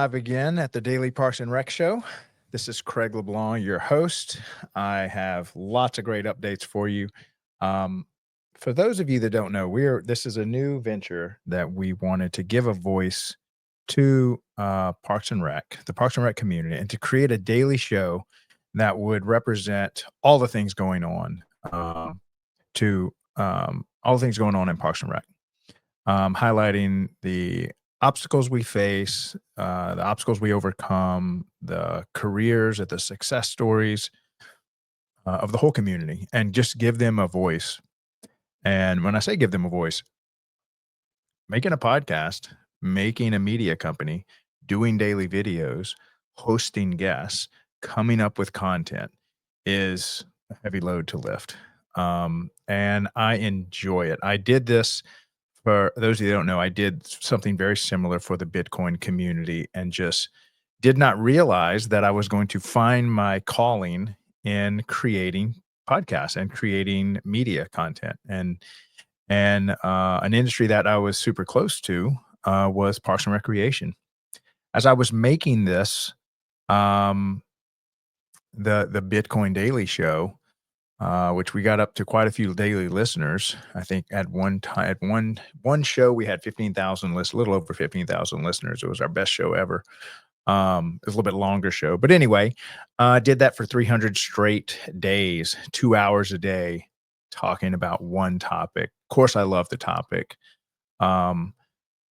Live again at the Daily Parks and Rec Show. This is Craig LeBlanc, your host. I have lots of great updates for you. Um, for those of you that don't know, this is a new venture that we wanted to give a voice to Parks and Rec, the Parks and Rec community, and to create a daily show that would represent all the things going on to all the things going on in Parks and Rec, highlighting the obstacles we face, the obstacles we overcome, the careers, the success stories of the whole community, and just give them a voice. And when I say give them a voice, making a podcast, making a media company, doing daily videos, hosting guests, coming up with content is a heavy load to lift. And I enjoy it. I did this for those of you that don't know, I did something very similar for the Bitcoin community and just did not realize that I was going to find my calling in creating podcasts and creating media content. And an industry that I was super close to was Parks and Recreation. As I was making this, um, the Bitcoin Daily Show, which we got up to quite a few daily listeners. I think at one time, at one show, we had 15,000 listeners, a little over 15,000 listeners. It was our best show ever. It was a little bit longer show, but anyway, did that for 300 straight days, 2 hours a day, talking about one topic. Of course, I love the topic, um,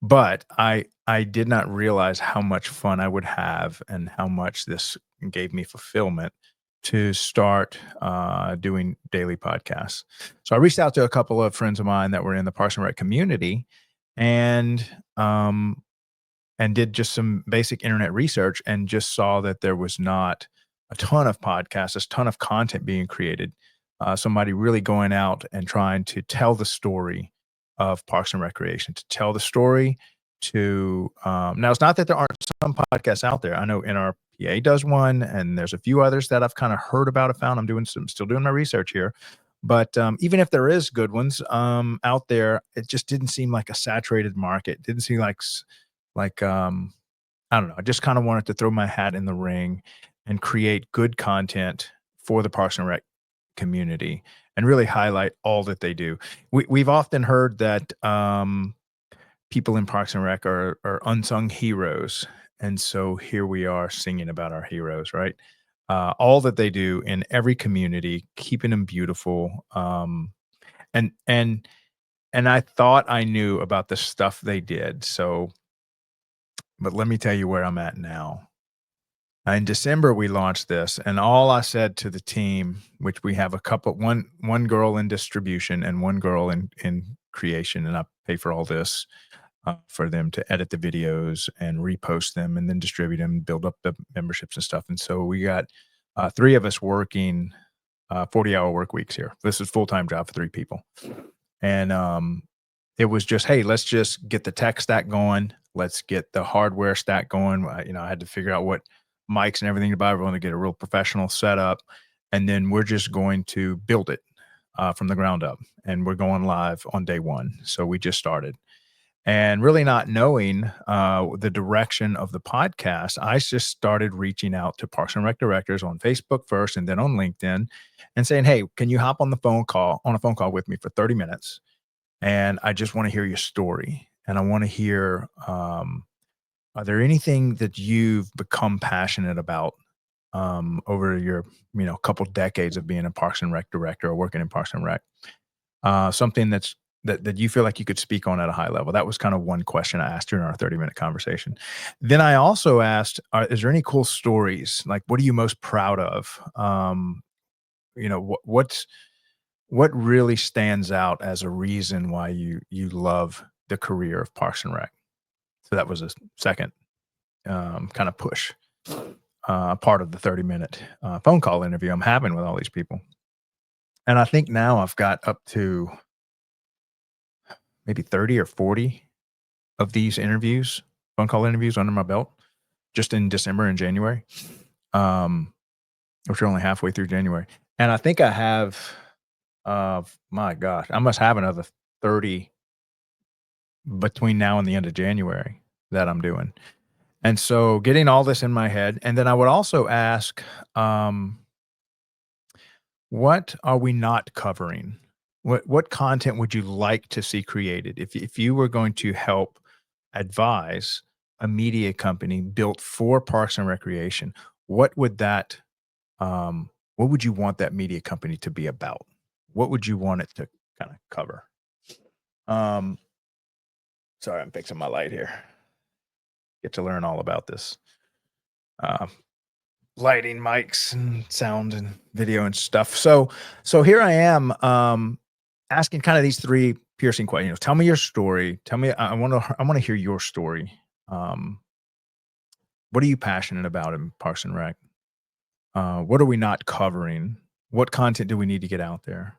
but I did not realize how much fun I would have and how much this gave me fulfillment to start doing daily podcasts. So I reached out to a couple of friends of mine that were in the Parks and Rec community, and um, and did just some basic internet research and just saw that there was not a ton of podcasts, a ton of content being created. Somebody really going out and trying to tell the story of Parks and Recreation, to tell the story to now it's not that there aren't some podcasts out there. I know NRPA does one, and there's a few others that I've kind of heard about and found. Still doing my research here. But even if there is good ones out there, it just didn't seem like a saturated market. Didn't seem like I don't know. I just kind of wanted to throw my hat in the ring and create good content for the Parks and Rec community and really highlight all that they do. We've often heard that people in Parks and Rec are unsung heroes, and so here we are singing about our heroes, right? All that they do in every community, keeping them beautiful, and and and I thought I knew about the stuff they did. So, but let me tell you where I'm at now. In December, we launched this, and all I said to the team, which we have one girl in distribution and one girl in creation, and I pay for all this for them to edit the videos and repost them, and then distribute them, build up the memberships and stuff. And so we got three of us working 40-hour work weeks here. This is full time job for three people, and it was just, hey, let's just get the tech stack going. Let's get the hardware stack going. I had to figure out what mics and everything to buy. We want to get a real professional setup, and then we're just going to build it from the ground up. And we're going live on day one. So we just started, and really not knowing the direction of the podcast, I just started reaching out to Parks and Rec directors on Facebook first, and then on LinkedIn, and saying, "Hey, can you hop on a phone call with me for 30 minutes? And I just want to hear your story. And I want to hear, are there anything that you've become passionate about over your, couple decades of being a Parks and Rec director or working in Parks and Rec? Something that you feel like you could speak on at a high level." That was kind of one question I asked during our 30-minute conversation. Then I also asked, is there any cool stories? Like, what are you most proud of? What really stands out as a reason why you love the career of Parks and Rec? So that was a second kind of push, part of the 30-minute phone call interview I'm having with all these people. And I think now I've got up to maybe 30 or 40 of these phone call interviews under my belt, just in December and January, um, which are only halfway through January. And I think I have, my gosh, I must have another 30 between now and the end of January that I'm doing. And so getting all this in my head, and then I would also ask, um, what are we not covering? What content would you like to see created? If you were going to help advise a media company built for Parks and Recreation, what would that what would you want that media company to be about? What would you want it to kind of cover? Um, sorry, I'm fixing my light here. Get to learn all about this. Uh, lighting, mics, and sound and video and stuff. So here I am, asking kind of these three piercing questions. Tell me your story. Tell me, I want to hear your story. Um, what are you passionate about in Parks and Rec? What are we not covering? What content do we need to get out there?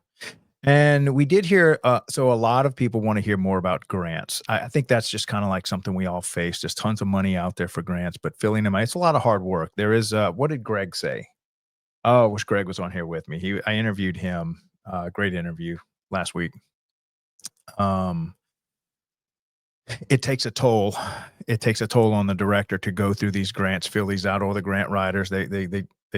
And we did hear, so a lot of people want to hear more about grants. I think that's just kind of like something we all face. There's tons of money out there for grants, but filling them out, it's a lot of hard work. There is, what did Greg say? Oh, I wish Greg was on here with me. I interviewed him, great interview last week. Um, it takes a toll. It takes a toll on the director to go through these grants, fill these out, or the grant writers. They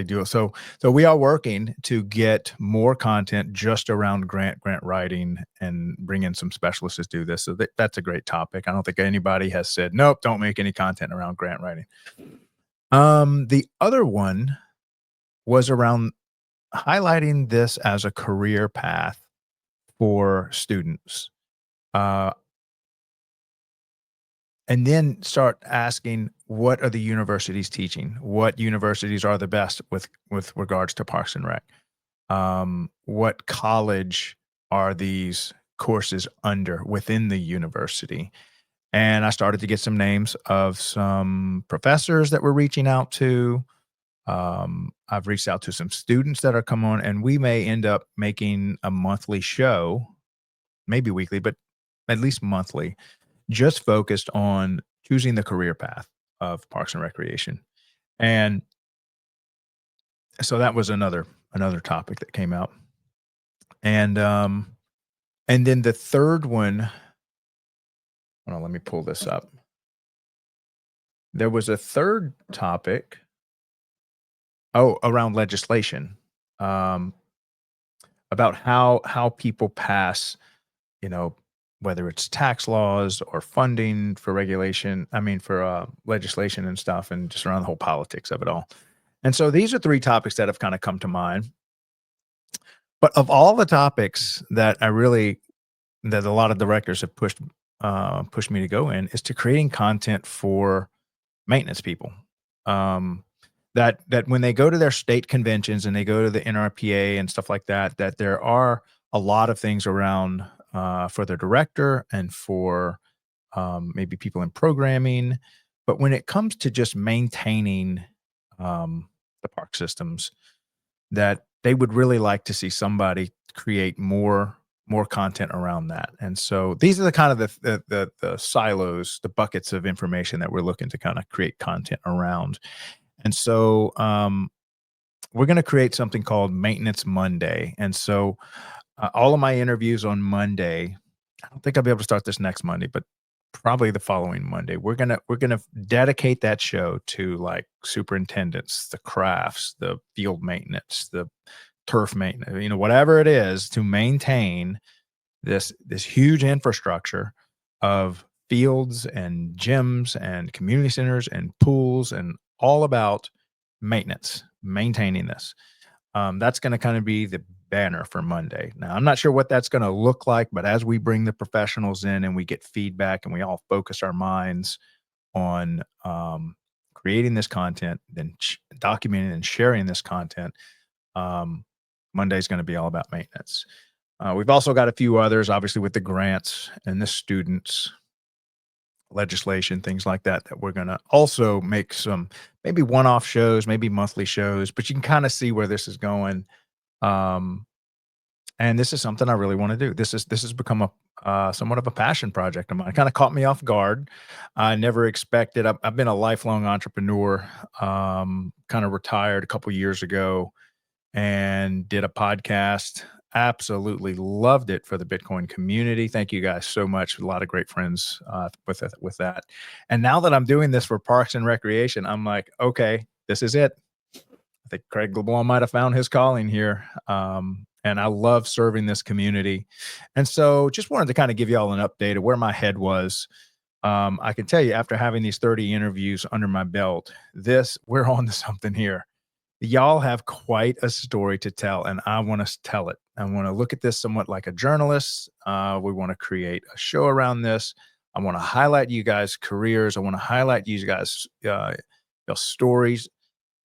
do it. So we are working to get more content just around grant writing and bring in some specialists to do this. So that's a great topic. I don't think anybody has said nope, don't make any content around grant writing. The other one was around highlighting this as a career path for students. Uh, and then start asking, what are the universities teaching? What universities are the best with regards to Parks and Rec? What college are these courses under within the university? And I started to get some names of some professors that we're reaching out to. I've reached out to some students that are come on, and we may end up making a monthly show, maybe weekly, but at least monthly, just focused on choosing the career path of Parks and Recreation. And so that was another topic that came out. And then the third one, hold on, let me pull this up. There was a third topic, oh, around legislation, um, about how people pass, you know, whether it's tax laws or funding for regulation, I mean, for legislation and stuff, and just around the whole politics of it all. And so these are three topics that have kind of come to mind. But of all the topics that that a lot of directors have pushed me to go in is to creating content for maintenance people. Um, that when they go to their state conventions and they go to the NRPA and stuff like that, that there are a lot of things around for the director and for maybe people in programming. But when it comes to just maintaining the park systems, that they would really like to see somebody create more content around that. And so these are the kind of the silos, the buckets of information that we're looking to kind of create content around. And so we're going to create something called Maintenance Monday. And so all of my interviews on Monday, I don't think I'll be able to start this next Monday, but probably the following Monday, we're gonna dedicate that show to like superintendents, the crafts, the field maintenance, the turf maintenance, whatever it is to maintain this huge infrastructure of fields and gyms and community centers and pools and all about maintenance, maintaining this. That's going to kind of be the banner for Monday. Now, I'm not sure what that's going to look like, but as we bring the professionals in and we get feedback and we all focus our minds on creating this content, then documenting and sharing this content, um, Monday is going to be all about maintenance. We've also got a few others, obviously, with the grants and the students, legislation, things like that, that we're going to also make some maybe one-off shows, maybe monthly shows, but you can kind of see where this is going. Um, and this is something I really want to do. This has become a somewhat of a passion project of mine. It kind of caught me off guard. I never expected. I've been a lifelong entrepreneur. Kind of retired a couple years ago and did a podcast absolutely loved it for the Bitcoin community. Thank you guys so much. A lot of great friends with that. And now that I'm doing this for Parks and Recreation, I'm like, okay, this is it. I think Craig LeBlanc might have found his calling here. And I love serving this community. And so just wanted to kind of give y'all an update of where my head was. I can tell you after having these 30 interviews under my belt, we're on to something here. Y'all have quite a story to tell, and I want to tell it. I want to look at this somewhat like a journalist. We want to create a show around this. I want to highlight you guys' careers. I want to highlight you guys' your stories.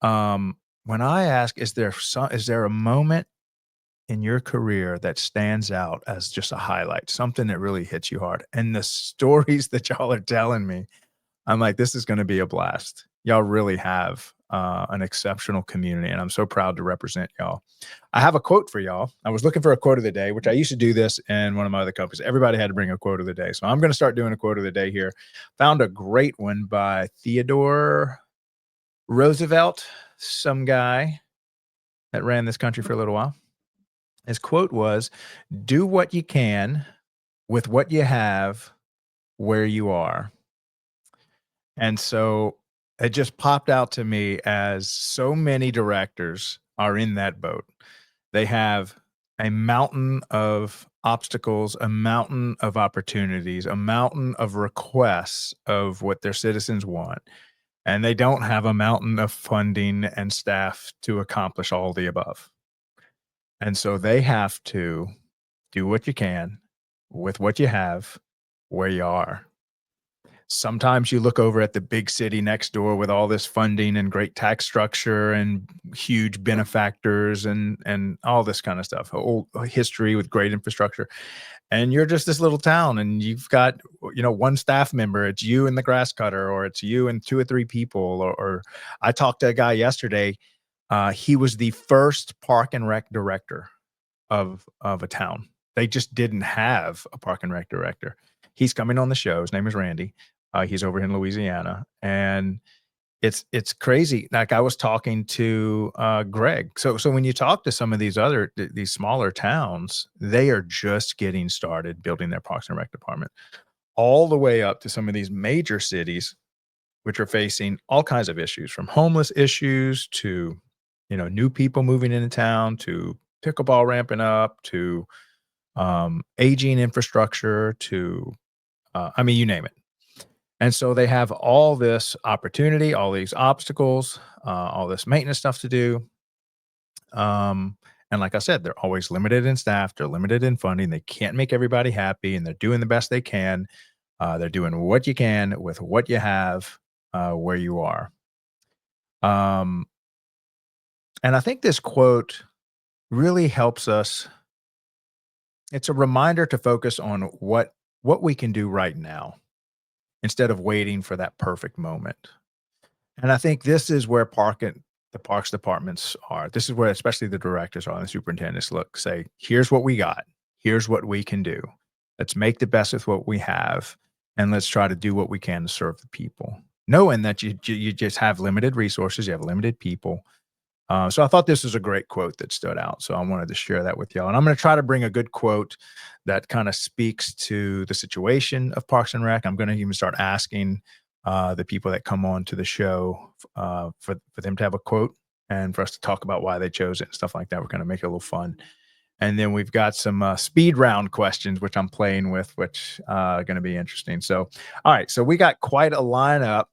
When I ask, is there a moment in your career that stands out as just a highlight, something that really hits you hard? And the stories that y'all are telling me, I'm like, this is going to be a blast. Y'all really have an exceptional community, and I'm so proud to represent y'all. I have a quote for y'all. I was looking for a quote of the day, which I used to do this in one of my other companies. Everybody had to bring a quote of the day. So I'm going to start doing a quote of the day here. Found a great one by Theodore Roosevelt, some guy that ran this country for a little while. His quote was, "Do what you can with what you have where you are." And so it just popped out to me as so many directors are in that boat. They have a mountain of obstacles, a mountain of opportunities, a mountain of requests of what their citizens want. And they don't have a mountain of funding and staff to accomplish all the above. And so they have to do what you can with what you have where you are. Sometimes you look over at the big city next door with all this funding and great tax structure and huge benefactors and all this kind of stuff, old history with great infrastructure. And you're just this little town and you've got, one staff member. It's you and the grass cutter, or it's you and two or three people. Or I talked to a guy yesterday. He was the first park and rec director of a town. They just didn't have a park and rec director. He's coming on the show. His name is Randy. He's over in Louisiana, and it's crazy. Like I was talking to Greg. So when you talk to some of these smaller towns, they are just getting started building their parks and rec department, all the way up to some of these major cities, which are facing all kinds of issues, from homeless issues to new people moving into town, to pickleball ramping up, to aging infrastructure, to you name it. And so they have all this opportunity, all these obstacles, all this maintenance stuff to do. And like I said, they're always limited in staff, they're limited in funding. They can't make everybody happy, and they're doing the best they can. They're doing what you can with what you have where you are. Um, and I think this quote really helps us. It's a reminder to focus on what we can do right now instead of waiting for that perfect moment. And I think this is where the parks departments are. This is where especially the directors are and the superintendents say, here's what we got. Here's what we can do. Let's make the best with what we have, and let's try to do what we can to serve the people, knowing that you just have limited resources, you have limited people. So I thought this was a great quote that stood out. So I wanted to share that with y'all. And I'm going to try to bring a good quote that kind of speaks to the situation of Parks and Rec. I'm going to even start asking the people that come on to the show for them to have a quote and for us to talk about why they chose it and stuff like that. We're going to make it a little fun. And then we've got some speed round questions, which I'm playing with, which are going to be interesting. So, all right. So we got quite a lineup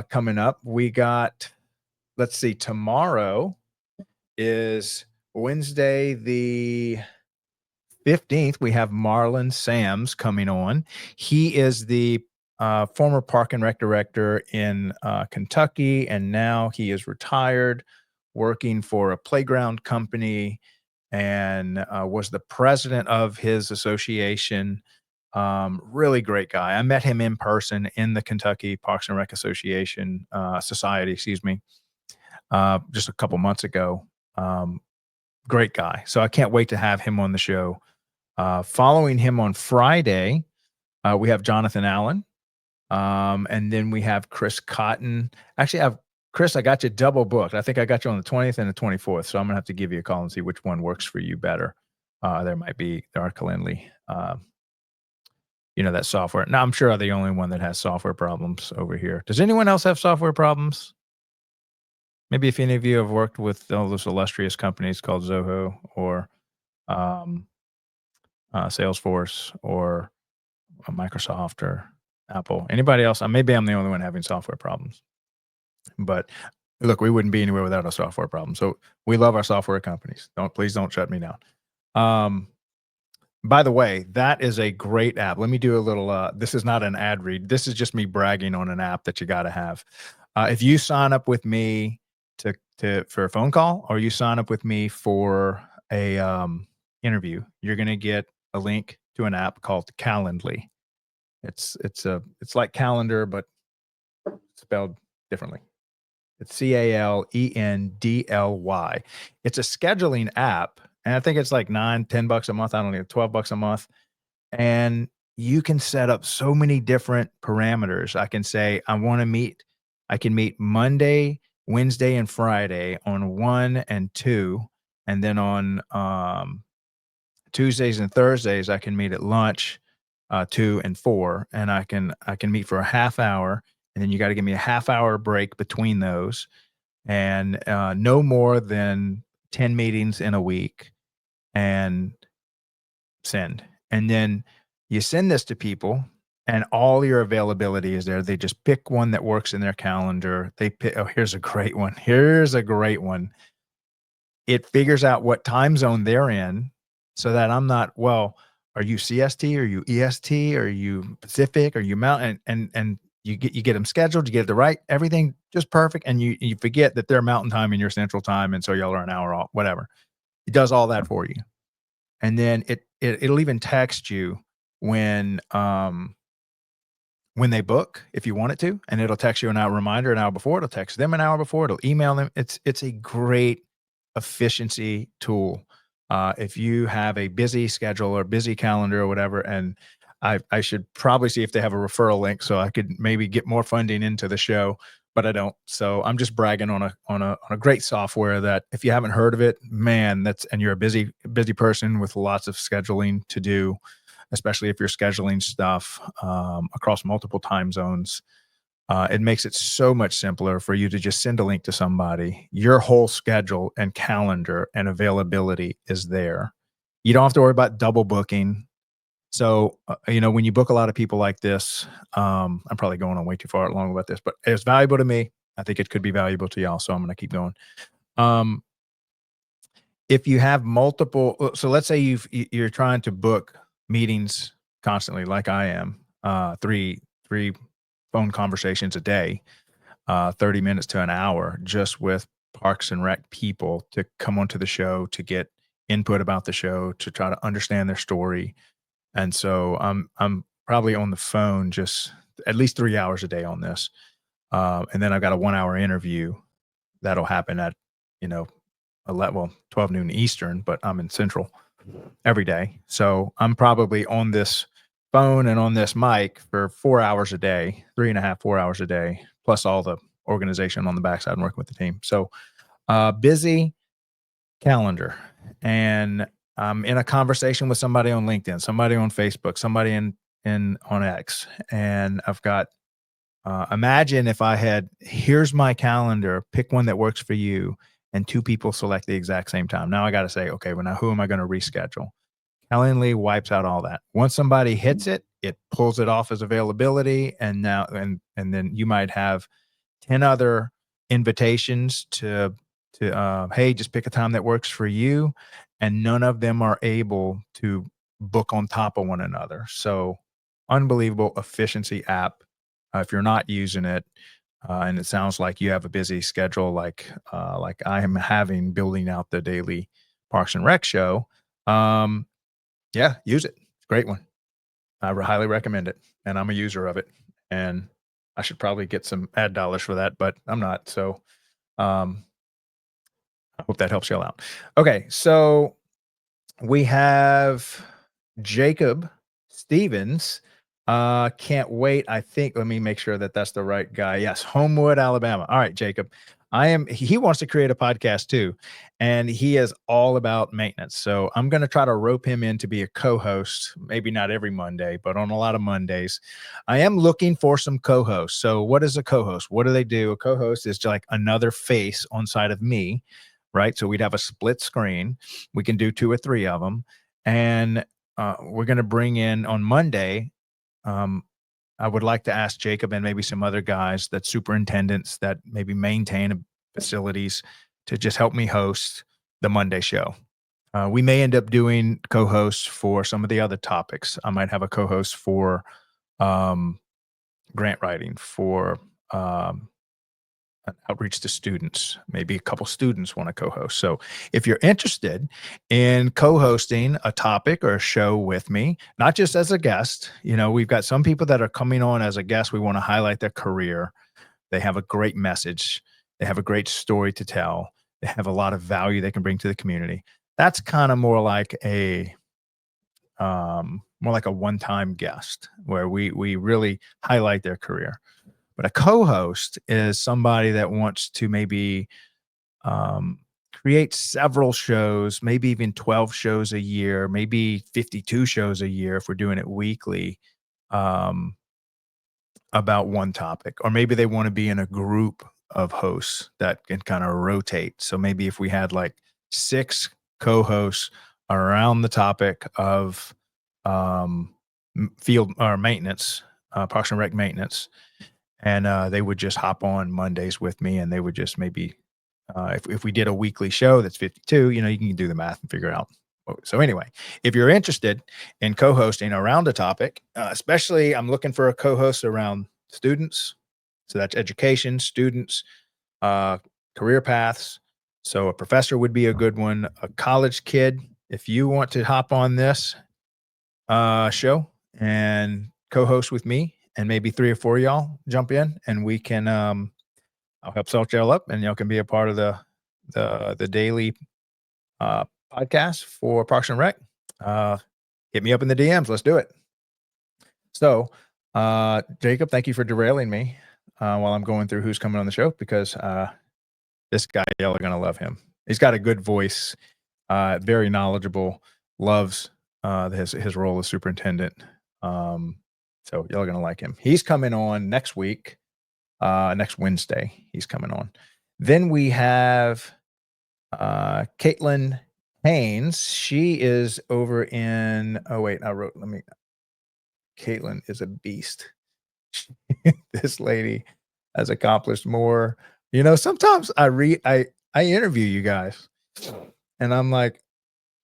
coming up. We got, let's see, tomorrow is Wednesday, the 15th. We have Marlon Sams coming on. He is the former park and rec director in Kentucky, and now he is retired, working for a playground company, and was the president of his association. Really great guy. I met him in person in the Kentucky Parks and Rec Association Society, excuse me, just a couple months ago. Great guy. So I can't wait to have him on the show. Following him on Friday, we have Jonathan Allen. And then we have Chris Cotton. Actually, Chris, I got you double booked. I think I got you on the 20th and the 24th, so I'm gonna have to give you a call and see which one works for you better. There are Calendly, that software. Now, I'm sure I'm the only one that has software problems over here. Does anyone else have software problems? Maybe if any of you have worked with all those illustrious companies called Zoho or um, Salesforce or Microsoft or Apple. Anybody else? Maybe I'm the only one having software problems. But look, we wouldn't be anywhere without a software problem. So we love our software companies. Please don't shut me down. By the way, that is a great app. Let me do a little. This is not an ad read. This is just me bragging on an app that you got to have. If you sign up with me for a phone call, or you sign up with me for a interview, you're going to get a link to an app called Calendly. It's like calendar, but spelled differently. It's Calendly. It's a scheduling app, and I think it's like $9-10 a month. I don't know, $12 a month. And you can set up so many different parameters. I can say I can meet Monday, Wednesday, and Friday on 1 and 2, and then on Tuesdays and Thursdays I can meet at lunch, 2 and 4, and I can meet for a half hour, and then you got to give me a half hour break between those, and no more than 10 meetings in a week, and send. And then you send this to people, and all your availability is there. They just pick one that works in their calendar. They pick, oh, here's a great one. Here's a great one. It figures out what time zone they're in so that I'm not, well, are you CST? Are you EST? Are you Pacific? Are you Mountain? And you get them scheduled, you get the right, everything just perfect. And you forget that they're Mountain time and you're Central time. And so y'all are an hour off, whatever. It does all that for you. And then it'll even text you when when they book, if you want it to, and it'll text you an hour reminder an hour before. It'll text them an hour before. It'll email them. It's a great efficiency tool. If you have a busy schedule or busy calendar or whatever, and I should probably see if they have a referral link so I could maybe get more funding into the show, but I don't. So I'm just bragging on a great software that if you haven't heard of it, man, and you're a busy person with lots of scheduling to do, especially if you're scheduling stuff across multiple time zones. It makes it so much simpler for you to just send a link to somebody. Your whole schedule and calendar and availability is there. You don't have to worry about double booking. So, when you book a lot of people like this, I'm probably going on way too far long about this, but it's valuable to me. I think it could be valuable to y'all. So I'm going to keep going. Um, if you have multiple, so let's say you're trying to book meetings constantly, like I am, three phone conversations a day, 30 minutes to an hour, just with Parks and Rec people to come onto the show, to get input about the show, to try to understand their story. And so I'm probably on the phone just at least 3 hours a day on this. And then I've got a 1 hour interview that'll happen at, you know, 12 noon Eastern, but I'm in Central every day. So I'm probably on this phone and on this mic for 4 hours a day, 3.5, 4 hours a day, plus all the organization on the backside and working with the team. So busy calendar. And I'm in a conversation with somebody on LinkedIn, somebody on Facebook, somebody on X. And I've got imagine if I had, here's my calendar, pick one that works for you, and two people select the exact same time. Now I got to say, okay, well, now who am I going to reschedule? Calendly wipes out all that. Once somebody hits it, it pulls it off as availability, and then you might have 10 other invitations to hey, just pick a time that works for you, and none of them are able to book on top of one another. So unbelievable efficiency app. If you're not using it, and it sounds like you have a busy schedule, like I am having, building out the daily Parks and Rec show, yeah, use it. It's a great one. I highly recommend it, and I'm a user of it. And I should probably get some ad dollars for that, but I'm not. So um, I hope that helps y'all out. Okay, so we have Jacob Stevens. Can't wait. I think let me make sure that that's the right guy. Yes, Homewood, Alabama. All right, Jacob. He wants to create a podcast too, and he is all about maintenance. So I'm going to try to rope him in to be a co-host, maybe not every Monday, but on a lot of Mondays. I am looking for some co-hosts. So what is a co-host? What do they do? A co-host is like another face on side of me, right? So we'd have a split screen. We can do two or three of them, and we're going to bring in on Monday. um, I would like to ask Jacob and maybe some other guys that superintendents that maybe maintain facilities to just help me host the Monday show. We may end up doing co-hosts for some of the other topics. I might have a co-host for um, grant writing, for um, outreach to students. Maybe a couple students want to co-host. So if you're interested in co-hosting a topic or a show with me, not just as a guest, we've got some people that are coming on as a guest. We want to highlight their career. They have a great message. They have a great story to tell. They have a lot of value they can bring to the community. That's kind of more like a one-time guest where we really highlight their career. But a co-host is somebody that wants to maybe um, create several shows, maybe even 12 shows a year, maybe 52 shows a year if we're doing it weekly, um, about one topic. Or maybe they want to be in a group of hosts that can kind of rotate. So maybe if we had like six co-hosts around the topic of field or maintenance, Parks and Rec maintenance, and they would just hop on Mondays with me, and they would just maybe, if we did a weekly show that's 52, you can do the math and figure out. So anyway, if you're interested in co-hosting around a topic, especially I'm looking for a co-host around students. So that's education, students, uh, career paths. So a professor would be a good one. A college kid, if you want to hop on this show and co-host with me, and maybe three or four of y'all jump in, and we can I'll help salt y'all up, and y'all can be a part of the daily uh podcast for Parks and Rec. uh Hit me up in the DMs. Let's do it. So Jacob, thank you for derailing me while I'm going through who's coming on the show, because this guy, y'all are gonna love him. He's got a good voice, very knowledgeable, loves his role as superintendent. Um, so y'all are gonna like him. He's coming on next week, next Wednesday. He's coming on. Then we have Caitlin Haynes. She is over in. Oh wait, I wrote. Let me. Caitlin is a beast. This lady has accomplished more. Sometimes I interview you guys, and I'm like,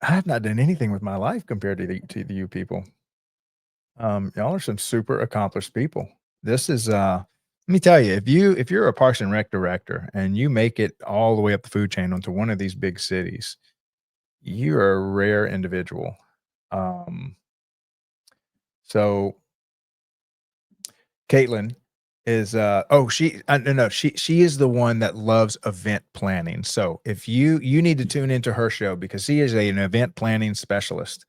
I have not done anything with my life compared to you people. Y'all are some super accomplished people. This is let me tell you, if you're a Parks and Rec director and you make it all the way up the food chain onto one of these big cities, you're a rare individual. Um, so Caitlin is no, she is the one that loves event planning. So if you need to tune into her show, because she is an event planning specialist.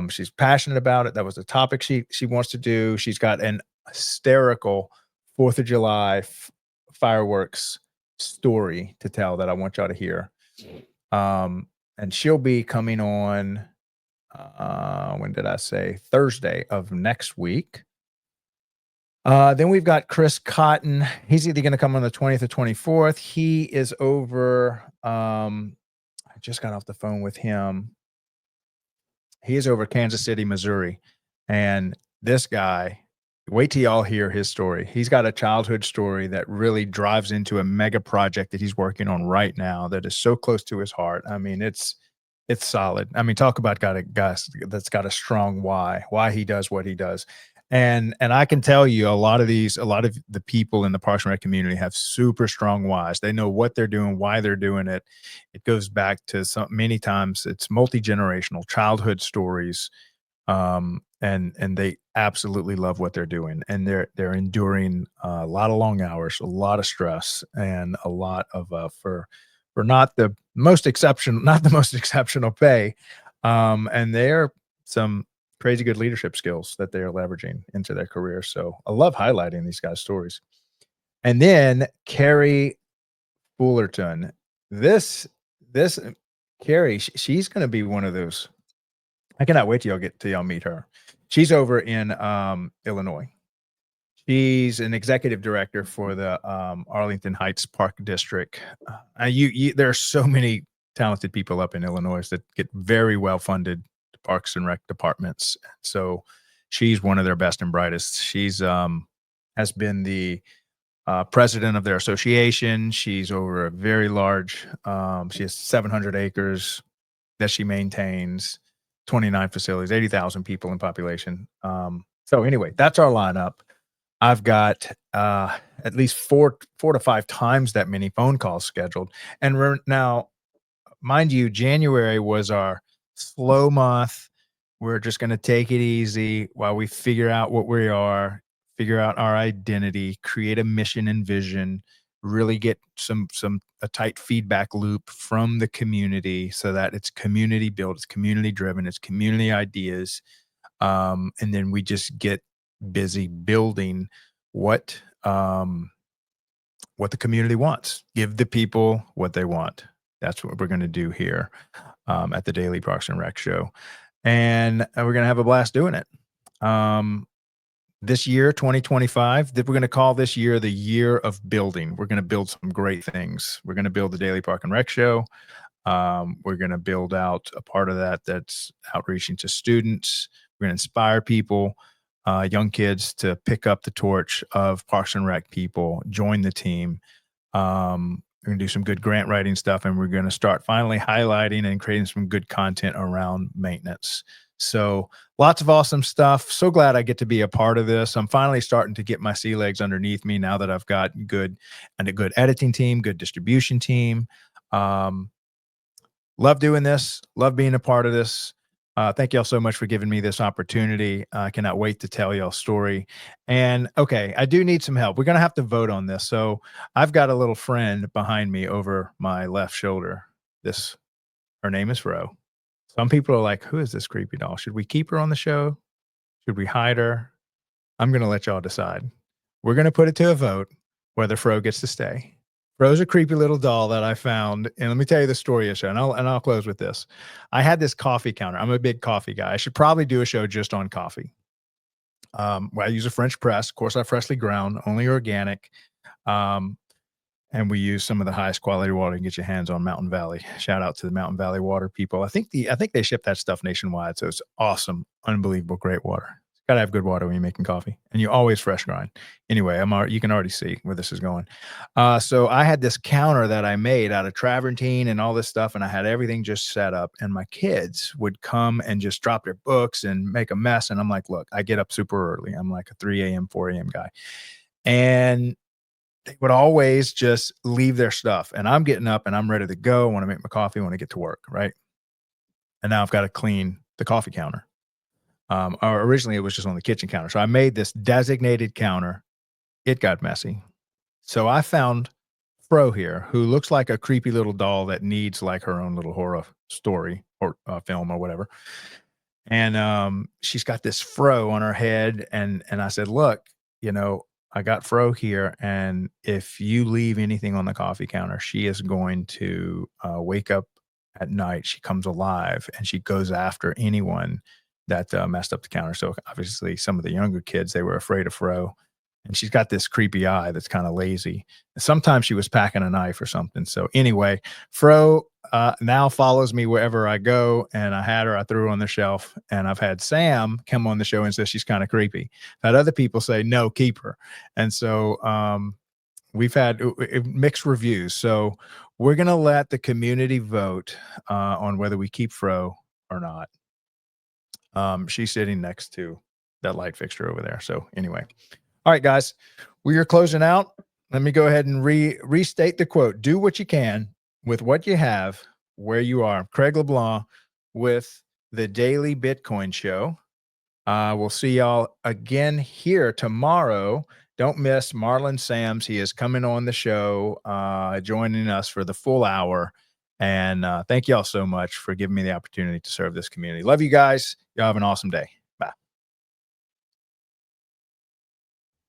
She's passionate about it. That was the topic she wants to do. She's got an hysterical 4th of July fireworks story to tell that I want y'all to hear. And she'll be coming on, when did I say? Thursday of next week. Then we've got Chris Cotton. He's either going to come on the 20th or 24th. He is over. I just got off the phone with him. He is over Kansas City, Missouri. And this guy, wait till y'all hear his story. He's got a childhood story that really drives into a mega project that he's working on right now that is so close to his heart. I mean, it's solid. I mean, talk about got a guy that's got a strong why he does what he does. And I can tell you a lot of the people in the Parks and Rec community have super strong whys. They know what they're doing, why they're doing it. It goes back to many times it's multi-generational childhood stories. And they absolutely love what they're doing, and they're enduring a lot of long hours, a lot of stress, and a lot of for not the most exceptional pay. And they're some crazy good leadership skills that they are leveraging into their career. So I love highlighting these guys' stories. And then Carrie Fullerton. This Carrie, she's going to be one of those. I cannot wait till y'all meet her. She's over in Illinois. She's an executive director for the Arlington Heights Park District. There are so many talented people up in Illinois that get very well funded parks and rec departments. So she's one of their best and brightest. She's has been the president of their association. She's over a very large. She has 700 acres that she maintains, 29 facilities, 80,000 people in population. So anyway, that's our lineup. I've got at least four to five times that many phone calls scheduled. And now, mind you, January was our slow month. We're just going to take it easy while we figure out what we are, figure out our identity, create a mission and vision, really get a tight feedback loop from the community so that it's community built, it's community driven, it's community ideas. And then we just get busy building what the community wants. Give the people what they want. That's what we're going to do here at the Daily Parks and Rec Show, and we're going to have a blast doing it. This year, 2025, that we're going to call this year the year of building. We're going to build some great things. We're going to build the Daily Park and Rec Show. We're going to build out a part of that's outreaching to students. We're going to inspire people, young kids, to pick up the torch of Parks and Rec people, join the team. We're going to do some good grant writing stuff, and we're going to start finally highlighting and creating some good content around maintenance. So lots of awesome stuff. So glad I get to be a part of this. I'm finally starting to get my sea legs underneath me now that I've got a good editing team, good distribution team. Love doing this. Love being a part of this. Thank y'all so much for giving me this opportunity. I cannot wait to tell y'all story. And okay, I do need some help. We're going to have to vote on this. So I've got a little friend behind me over my left shoulder. Her name is Fro. Some people are like, who is this creepy doll? Should we keep her on the show? Should we hide her? I'm going to let y'all decide. We're going to put it to a vote whether Fro gets to stay. Fro's a creepy little doll that I found. And let me tell you the story of the show, and I'll close with this. I had this coffee counter. I'm a big coffee guy. I should probably do a show just on coffee. I use a French press. Of course, I freshly ground, only organic. And we use some of the highest quality water you can get your hands on. Mountain Valley. Shout out to the Mountain Valley water people. I think they ship that stuff nationwide. So it's awesome, unbelievable, great water. Gotta have good water when you're making coffee, and you always fresh grind. Anyway, you can already see where this is going. So I had this counter that I made out of travertine and all this stuff, and I had everything just set up, and my kids would come and just drop their books and make a mess. And I'm like, look, I get up super early. I'm like a 3 a.m., 4 a.m. guy. And they would always just leave their stuff. And I'm getting up and I'm ready to go. I want to make my coffee, I want to get to work, right? And now I've got to clean the coffee counter. Or originally it was just on the kitchen counter. So I made this designated counter. It got messy. So I found Fro here, who looks like a creepy little doll that needs like her own little horror story or film or whatever. And she's got this fro on her head. And I said, look, I got Fro here, and if you leave anything on the coffee counter, she is going to wake up at night. She comes alive, and she goes after anyone that messed up the counter. So obviously some of the younger kids, they were afraid of Fro. And she's got this creepy eye that's kind of lazy. And sometimes she was packing a knife or something. So anyway, Fro now follows me wherever I go. And I threw her on the shelf. And I've had Sam come on the show and say she's kind of creepy. I've had other people say, no, keep her. And so we've had mixed reviews. So we're going to let the community vote on whether we keep Fro or not. She's sitting next to that light fixture over there. So anyway. All right, guys, we are closing out. Let me go ahead and restate the quote. Do what you can with what you have, where you are. Craig LeBlanc with the Daily Bitcoin Show. We'll see y'all again here tomorrow. Don't miss Marlon Sams. He is coming on the show, joining us for the full hour. And thank y'all so much for giving me the opportunity to serve this community. Love you guys. Y'all have an awesome day.